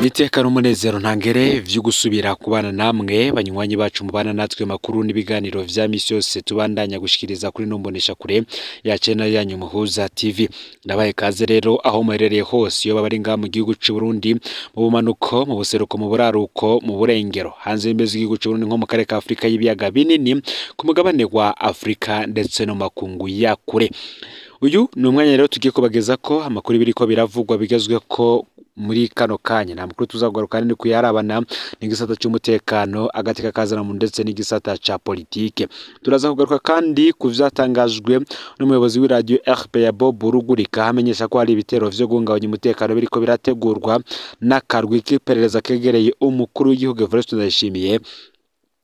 Nitekana umunezero ntangere vyo gusubira kubana namwe banywanyi bacu mubana natwe makuru n'ibiganiro vya misi yose tubandanya gushikiriza kuri nombonesha kure ya channel yanyu Muhuza TV. Ndabaye kaze rero aho muherereye hose iyo babari nga mu gihugu c'u Burundi, mu bumanuko, mu buseruko, mu buraruko, mu burengero, hanze y'imbizi y'igihugu c'u Burundi nko mu karere ka Afrika y'ibiyaga binini, ku mugabane wa Afrika ndetse no makungu ya kure. Uyu ni umwanya rero tugiye kubageza ko amakuru biriko biravugwa bigezwe ko muri kano kanya. Nta makuru tuzagaruka ni kuyarabana n'igisata cy'umutekano agateka kazana mu ndetse n'igisata ca politike. Turaza kugaruka kandi ku vyatangajwe n'umuyobozi w'iradio RPA Bob Rugurika hamenyesha ko hari ibitero vyo guhungabanya umutekano biriko birategurwa n'akarwi k'iperereza kegereye umukuru w'igihugu Evariste Ndayishimiye.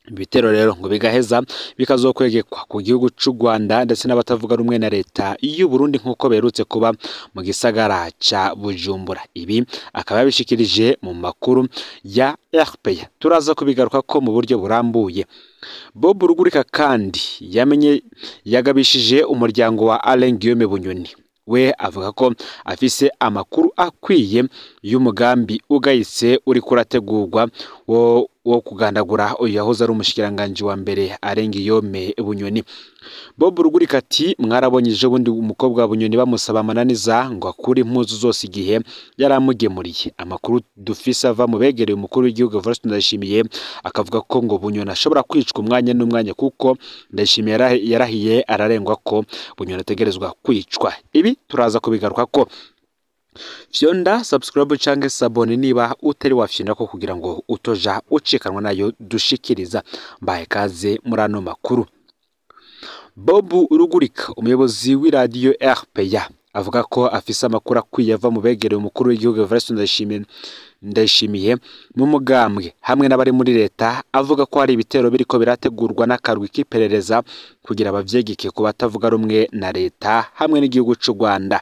Ibitero rero ngo bigaheza bikazokwegekwa ku gihugu c'u Rwanda ndetse n'abatavuga rumwe na leta y'u Burundi nk'uko berutse kuba mu gisagara ca Bujumbura. Ibi akaba yabishikirije mu makuru ya RPA. Turaza kubigaruka ko mu buryo burambuye. Bob Rugurika kandi yagabishije umuryango wa Alain Guillaume Bunyoni. We avuga ko afise amakuru akwiye y'umugambi ugayitse uri kurategurwa wo kugandagura uyu yahoze ari umushikiranganje wa mbere Alain Guillaume Bunyoni. Bob Rugurika ati mwarabonye ejo bundi umukobwa wa Bunyoni bamusaba amananiza ngo akure impuzu zose igihe yaramugemuriye. Amakuru dufise ava mu begereye umukuru w'igihugu Evariste Ndayishimiye akavuga ko ngo Bunyoni ashobora kwicwa umwanya n'umwanya kuko Ndayishimiye yarahiye ararengwa ko Bunyoni ategerezwa kwicwa. Ibi turaza kubigaruka ko fyonda subscribe canke sabone niba utari wafyinda ko kugira ngo utoja ucikanwa nayo dushikiriza. Mbaye kaze muri ano makuru. Bob Rugurika umuyobozi w'iradio RPA avuga ko afise amakuru akwiye ava mu begereye umukuru w'igihugu Evariste Ndayishimiye mu mugambwe hamwe n'abari muri leta, avuga ko hari ibitero biriko birategurwa n'akarwi k'iperereza kugira abavyegike ku batavuga rumwe na leta hamwe n'igihugu c'u Rwanda.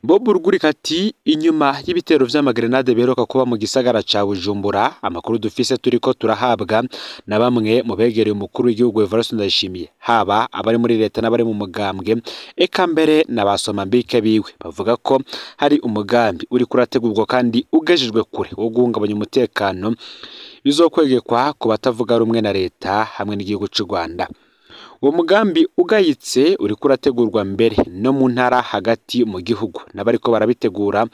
Bob Rugurika ati inyuma y'ibitero vy'amagrenade beroka kuba mu gisagara ca Bujumbura, amakuru dufise turiko turahabwa na bamwe mu begereye umukuru w'igihugu Evariste Ndayishimiye, haba abari muri leta n'abari mu mugambwe eka mbere n'abasoma mbike biwe, bavuga ko hari umugambi uri kurategurwa kandi ugejejwe kure wo guhungabanya umutekano bizokwegekwa ku batavuga rumwe na leta hamwe n'igihugu c'u Rwanda. Uwo mugambi ugayitse uri kurategurwa mbere no mu ntara hagati mu gihugu, n'abariko barabitegura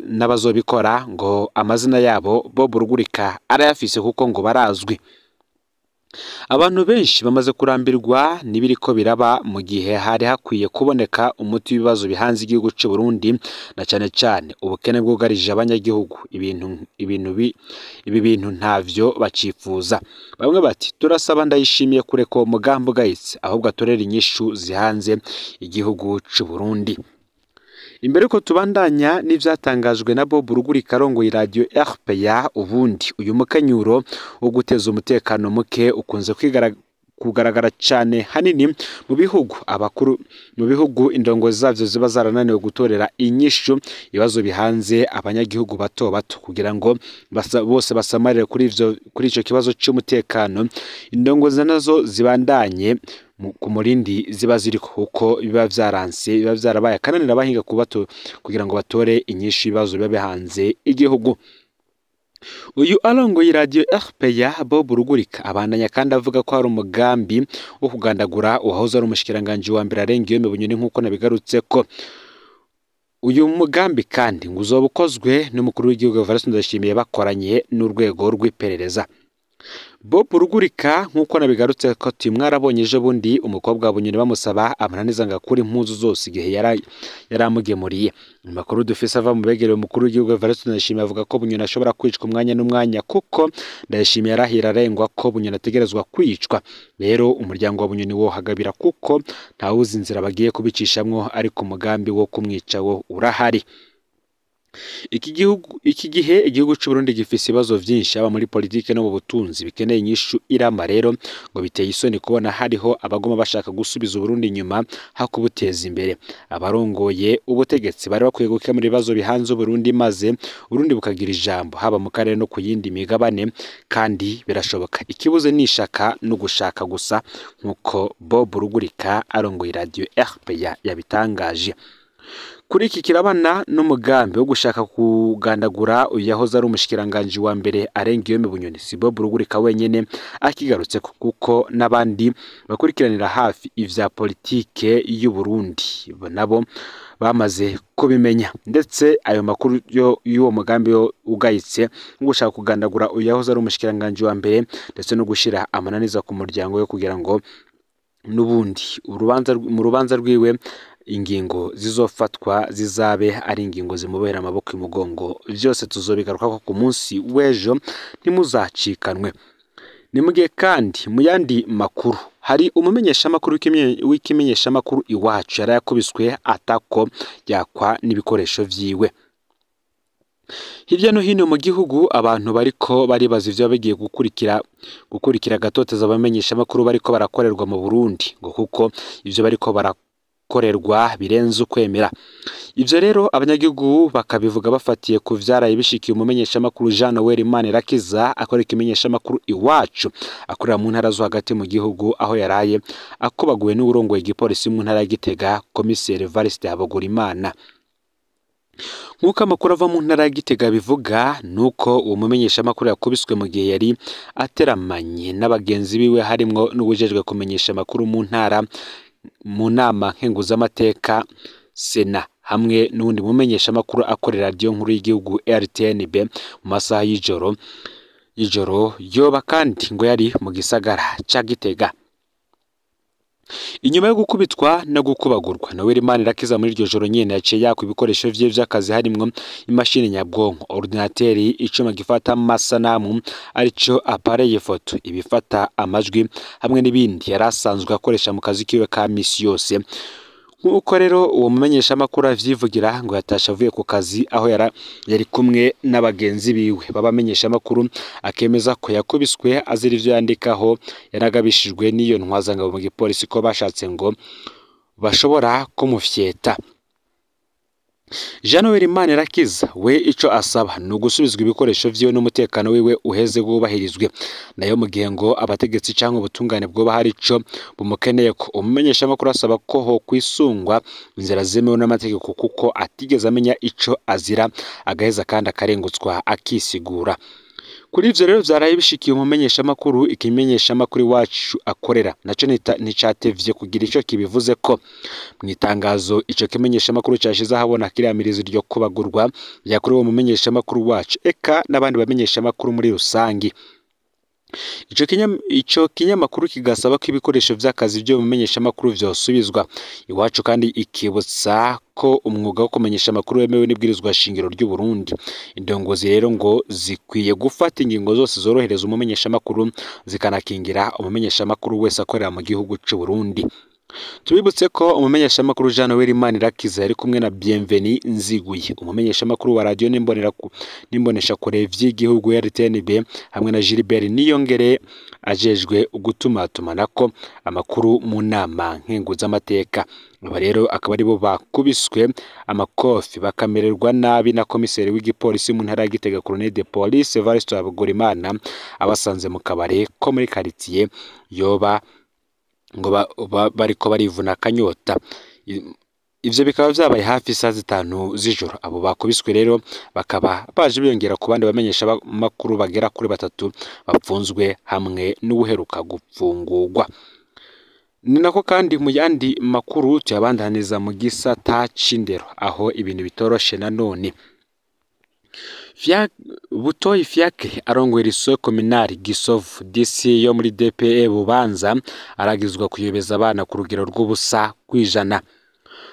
n'abazobikora ngo amazina yabo Bob Rugurika arayafise kuko ngo barazwi. Abantu benshi bamaze kurambirwa nibiriko biraba mu gihe hari hakwiye kuboneka umuti w'ibibazo bihanze igihugu c'u Burundi na cane cane ubukene bwugarije abanyagihugu. Ibi bintu ntavyo bacifuza. Bamwe bati turasaba Ndayishimiye kureka umugambi ugayitse ahubwo atorera inyishu zihanze igihugu c'u Burundi. Imbere ko tubandanya n'ivyatangajwe na Bob Rugurika arongoye iradio RPA, ubundi uyu mukanyuro wo guteza umutekano muke ukunze kugaragara cyane hanini mu bihugu indongozi zavyo ziba zarananiwe gutorera inyishu ibibazo bihanze abanyagihugu bato bato kugira ngo bose basamarire kuri ico kibazo cy'umutekano. Indongozi nazo zibandanye ku murindi ziba ziri kuko biba vyarabaye akananira abahinga kugira ngo batore inyishu ibibazo biba bihanze igihugu. Uyu arongoye iradio RPA Bob Rugurika abandanya kandi avuga ko hari umugambi wo kugandagura uwahoze ari umushikiranganje wa mbere Alain Guillaume Bunyoni nk'uko nabigarutse ko. Uyu mugambi kandi ngo uzobukozwe n'umukuru w'igihugu Evariste Ndayishimiye bakoranye n'urwego rw'iperereza. Bob Rugurika nk'uko nabigarutse ko mwarabonye ejo bundi umukobwa wa Bunyoni bamusaba amananiza ngo akure impuzu zose igihe yaramugemuriye. Amakuru dufise ava mu begereye umukuru w'igihugu Evariste Ndayishimiye avuga ko Bunyoni ashobora kwicwa umwanya n'umwanya kuko Ndayishimiye yarahira arengwa ko Bunyoni ategerezwa kwicwa. Rero umuryango wa Bunyoni wo hagabira kuko ntawuzi inzira bagiye kubicishamwo, ariko umugambi wo kumwica wo urahari. Iki gihe igihugu c'u Burundi gifise ibibazo vyinshi aba muri politike no mu butunzi bikeneye inyishu irama. Rero ngo biteye isoni kubona hariho abagoma bashaka gusubiza Burundi inyuma hakubuteza imbere. Abarongoye ubutegetsi bari bakwiye gukemura ibibazo bihanze Burundi maze Burundi bukagira ijambo haba mu karere no ku yindi migabane, kandi birashoboka. Ikibuze nishaka no gushaka gusa nk'uko Bob Rugurika arongoye iradio RPA yabitangaje. Kuri iki kirabana n'umugambi wo gushaka kugandagura uyahoze ari umushikiranganje wa mbere Arengiyome Bunyoni, si Bob Rugurika wenyene akigarutse kuko n'abandi bakurikiranira hafi ivya politike y'u Burundi nabo bamaze kubimenya, ndetse ayo makuru y'uwo mugambi ugayitse ngo gushaka kugandagura uyahoze ari umushikiranganje wa mbere ndetse no gushira amananiza ku muryango yo kugira ngo n'ubundi mu rubanza rwiwe ingingo zizofatwa zizabe ari ingingo zimubera amaboko y'umugongo. Byose tuzobigaruka ku munsi w'ejo, ntimuzacikanwe. Ni mugihe kandi mu yandi makuru hari umumenyesha makuru w'ikimenyesha makuru Iwacu yarayakubiswe atako yakwa n'ibikoresho vyiwe. Hirya no hino mu gihugu abantu bariko baribaza ivyo bagiye gukurikira gatoteza abamenyesha makuru bariko barakorerwa mu Burundi, ngo kuko ivyo bariko barakorerwa birenze ukwemera. Ivyo rero abanyagihugu bakabivuga bafatiye ku vyaraye bishikiye umumenyesha makuru Jean Noel Manirakiza akora ikimenyesha makuru Iwacu akorera mu ntara zo hagati mu gihugu, aho yaraye akobaguwe n'uburongoye igipolisi mu ntara ya Gitega Komiseri Evariste Habagurimana. Nk'uko amakuru ava mu ntara ya Gitega bivuga, nuko uwo mumenyesha makuru yakubiswe mu gihe yari ateramanye n'abagenzi biwe harimwo n'ubujejwe kumenyesha makuru mu nama nkenguzamateka Sena, hamwe n'undi mumenyesha makuru akorera radio nkuru y'igihugu RTNB mu masaha y'ijoro yoba kandi ngo yari mu gisagara ca Gitega. Inyuma yo gukubitwa no gukubagurwa, Noel Manirakiza muri iryo joro nyene yaciye yakwa ibikoresho vye vy'akazi harimwo imashini nyabwonko, ordinateri, icuma gifata amasanamu arico appareil photo, ibifata amajwi hamwe n'ibindi yari asanzwe akoresha mu kazi kiwe ka misi yose. Nk'uko rero uwo mumenyesha makuru avyivugira ngo yatasha avuye ku kazi, aho yari kumwe n'abagenzi biwe babamenyesha makuru, akemeza ko yakubiswe azira ivyo yandikaho yaragabishijwe n'iyo ntwazangabo mu gipolisi ko bashatse ngo bashobora kumufyeta. Jean Noel Manirakiza we ico asaba no gusubizwa ibikoresho vyiwe n'umutekano wiwe uheze gubahirizwe, nayo mu gihe ngo abategetsi canke ubutungane bwo bahari ico bumukeneye ko umumenyesha makuru asaba ko ho kwisungwa inzira zemewe n'amategeko kuko atigeze amenya ico azira, agaheza kandi akarengutswa akisigura. Kuri ivyo rero vyaraye bishikiye umumenyesha makuru ikimenyesha makuru Iwacu akorera naco nticatevye kugira ico kibivuze ko mwitangazo ico kimenyesha makuru cashize ahabona kiramiriza iryo kubagurwa yakorewe umumenyesha makuru Iwacu eka n'abandi bamenyesha makuru muri rusangi. Ico kinyamakuru kigasaba ko ibikoresho vy'akazi byo mumenyesha makuru vyosubizwa. Iwacu kandi ikibutsa ko umwuga wo kumenyesha makuru wemewe n'ibwirizwa shingiro ry'u Burundi. Indongozi rero ngo zikwiye gufata ingingo zose zorohereza umumenyesha makuru zikanakingira umumenyesha makuru wese akorera mu gihugu c'u Burundi. Tubibutse ko umumenyesha makuru Jean Noel Manirakiza yari kumwe na Bienveni Nziguye, umumenyesha makuru wa radio n'imbonesha kure vy'igihugu RTNB, hamwe na Gilbert Niyongere ajejwe gutumatumanako amakuru mu nama nkenguzamateka. Aba rero akaba ari bo bakubiswe amakofi bakamererwa nabi na komiseri w'igipolisi mu ntara ya Gitega Colonel de Police Evariste Habagurimana abasanze mu kabare ko muri quartier yoba ngo bariko barivuna kanyota. Ivyo bikaba vyabaye hafi saa 5 z'ijoro. Abo bakubiswe rero bakaba baje biyongera ku bandi bamenyesha makuru bagera kuri 3 bapfunzwe hamwe n'ubuheruka gupfungurwa. Ni nako kandi mu yandi makuru tuyabandaniza mu gisata c'indero, aho ibintu bitoroshe nanone. Butoyi Fiacre arongwera isoko kominari Gisovu DC yo muri DPE Bubanza aragizwa kuyobeza abana ku rugero rw'ubusa kwijana.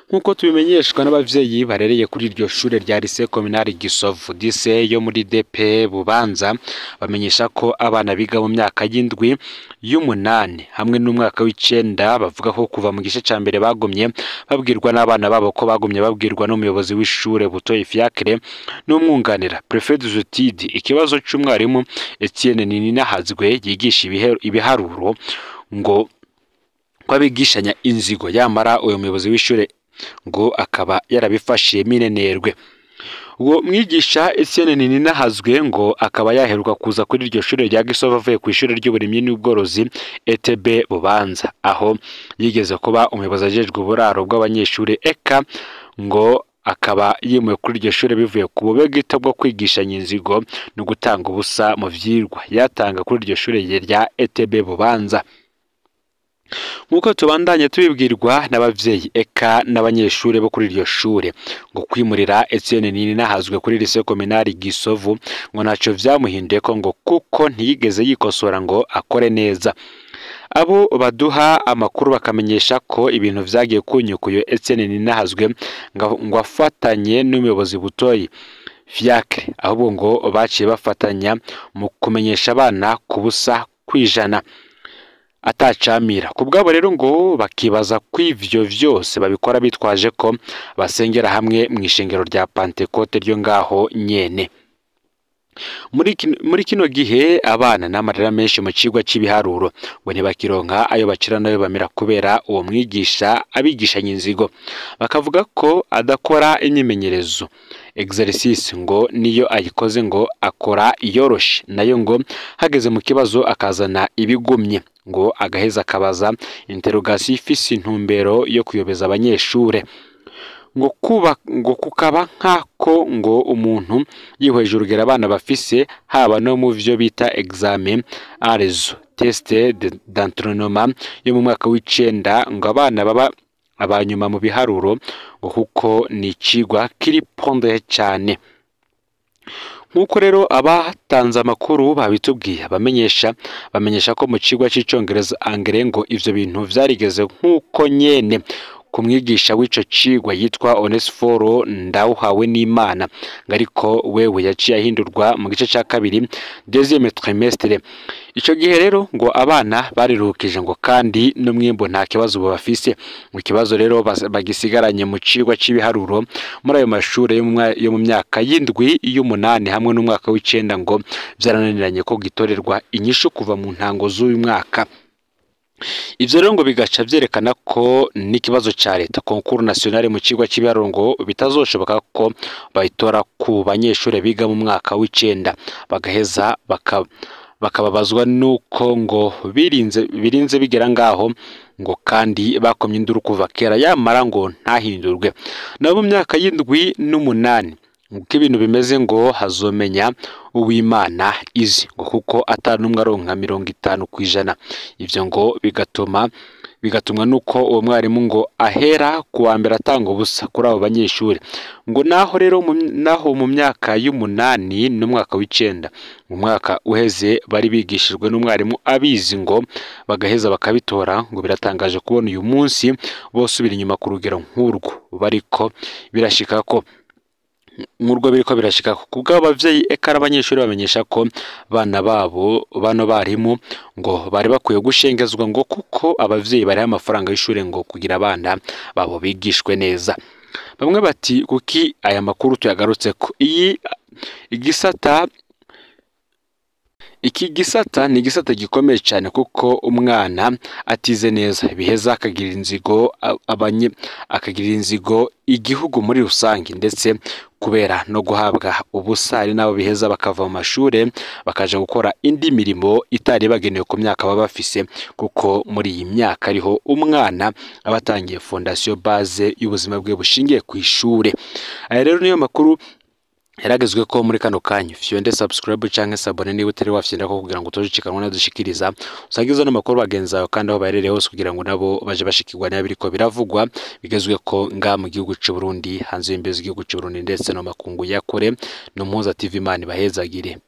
Nkuko tubimenyeshwa n'abavyeyi barereye kuri iryo shure rya lycée communal Gisovu DC yo muri DPE Bubanza, bamenyesha ko abana biga mu myaka y'indwi y'umunani hamwe n'umwaka w'icenda bavuga ko kuva mu gice ca mbere bagumye babwirwa n'abana babo ko bagumye babwirwa n'umuyobozi w'ishure Butoyi Fiacre n'umwunganira Prefet des études ikibazo c'umwarimu Etienne Nininahazwe yigisha ibiharuro ngo kwabigishanya inzigo, yamara uyo muyobozi w'ishure ngo akaba yarabifashe minenerwe. Uwo mwigisha Etienne Nininahazwe ngo akaba yaheruka kuza kuri iryo shure rya Gisovu avuye ku ishure ry'uburimyi n'ubworozi ETB Bubanza, aho yigeze kuba umuyobozi ajejwe uburaro bw'abanyeshure eka ngo akaba yimuwe kuri iryo shure bivuye ku bube bwite bwo kwigishanya inzigo no gutanga ubusa mu vyirwa yatanga kuri iryo shure rya ETB Bubanza. Nkuko tubandanye tubibwirwa n'abavyeyi eka n'abanyeshure bo kuri iryo shure ngo kwimurira Etienne Nininahazwe kuri lycée communale Gisovu ngo naco vyamuhinduye ko ngo kuko ntiyigeze yikosora ngo akore neza. Abo baduha amakuru bakamenyesha ko ibintu vyagiye kunyukuyo Etienne Nininahazwe ngo afatanye n'umuyobozi Butoyi Fiacre, ahubwo ngo baciye bafatanya mu kumenyesha abana kubusa kwijana atacamira. Kubwabo rero ngo bakibaza kw'ivyo vyose babikora bitwaje ko basengera hamwe mu ishengero rya Pentecote ryo ngaho nyene. Muri kino gihe abana n'amarira menshi mu cigwa c'ibiharuro ngo ntibakironka ayo bacira nayo bamira kubera uwo mwigisha abigishanya inzigo. Bakavuga ko adakora imyimenyerezo exercice ngo niyo ayikoze ngo akora iyoroshe, nayo ngo hageze mu kibazo akazana ibigumye ngo agaheza akabaza interrogation ifise intumbero yo kuyobeza abanyeshure. Ngo kukaba nkako ngo umuntu yihweje urugero abana bafise haba no mu vyo bita examen arezo test d'entraînement yo mu mwaka w'icenda ngo abana baba abanyuma mu biharuro ngo kuko ni cigwa kiri pondeye cyane. Nkuko rero abatanze amakuru babitubwiye bamenyesha ko mu cigwa c'icongereza angere ngo ivyo bintu vyarigeze nkuko nyene kumwigisha w'ico cigwa yitwa Onesphore Ndawuhawe n'Imana ariko wewe yaciye ahindurwa mu gice ca kabiri deuxième trimestre. Ico gihe rero ngo abana barirukije ngo kandi n'umwimbo nta kibazo bafise. Mu kibazo rero bagisigaranye mu cigwa c'ibiharuro muri ayo mashure yo mu myaka y'indwi y'umunani hamwe n'umwaka w'icenda ngo vyarananiranye ko gitorerwa inyishu kuva mu ntango z'uyu mwaka. Ivyo rero ngo bigaca vyerekana ko n'ikibazo ca leta concours national mu cigwa c'ibiharuro ngo bitazoshoboka ko bayitora ku banyeshure biga mu mwaka w'icenda bagaheza bakababazwa nuko ngo birinze bigera ngaho ngo kandi bakomye induru kuva kera yamara ngo ntahindurwe. Nabo mu myaka y'indwi n'umunani uko ibintu bimeze ngo hazomenya Uwimana izi ngo kuko atanumwe aronka 50%. Ivyo ngo bigatumwa nuko uwo mwarimu ngo ahera kuwa mbere atanga ubusa kuri abo banyeshure ngo naho rero mu myaka y'umunani n'umwaka w'icenda mu mwaka uheze bari bigishijwe n'umwarimu abizi ngo bagaheza bakabitora. Ngo biratangaje kubona uyu munsi bosubira inyuma ku rugero nk'urwo bariko birashika ko kubw'abavyeyi eka n'abanyeshuri bamenyesha ko bana babo bano barimu ngo bari bakwiye gushengezwa ngo kuko abavyeyi bari amafaranga y'ishure ngo kugira abana babo bigishwe neza. Bamwe bati kuki aya makuru tuyagarutse ko iki gisata ni igisata gikomeye cyane kuko umwana atize neza biheza akagirira inzigo igihugu muri rusange ndetse kubera no guhabwa ubusari nabo biheza bakava mu mashure bakaja gukora indi mirimo itari bagenewe ku myaka baba bafise kuko muri iyi myaka ariho umwana abatangiye fondation base y'ubuzima bwe bushingiye ku ishure. Aya rero niyo makuru yaragezwe ko muri kano kanyu fyonde subscribe canke sabone niba utari wafyenda ko kugira ngo utojikanwa nadushikiriza usangiza n'amakuru bagenzayo kandi aho baherereye hose kugira ngo nabo baje bashikirwa n'abiriko biravugwa bigezwe ko nga mu gihugu cy'u Burundi hanze y'imbizi igihugu cy'u Burundi ndetse no makungu yakore no Muhuza TV Imana bahezagire.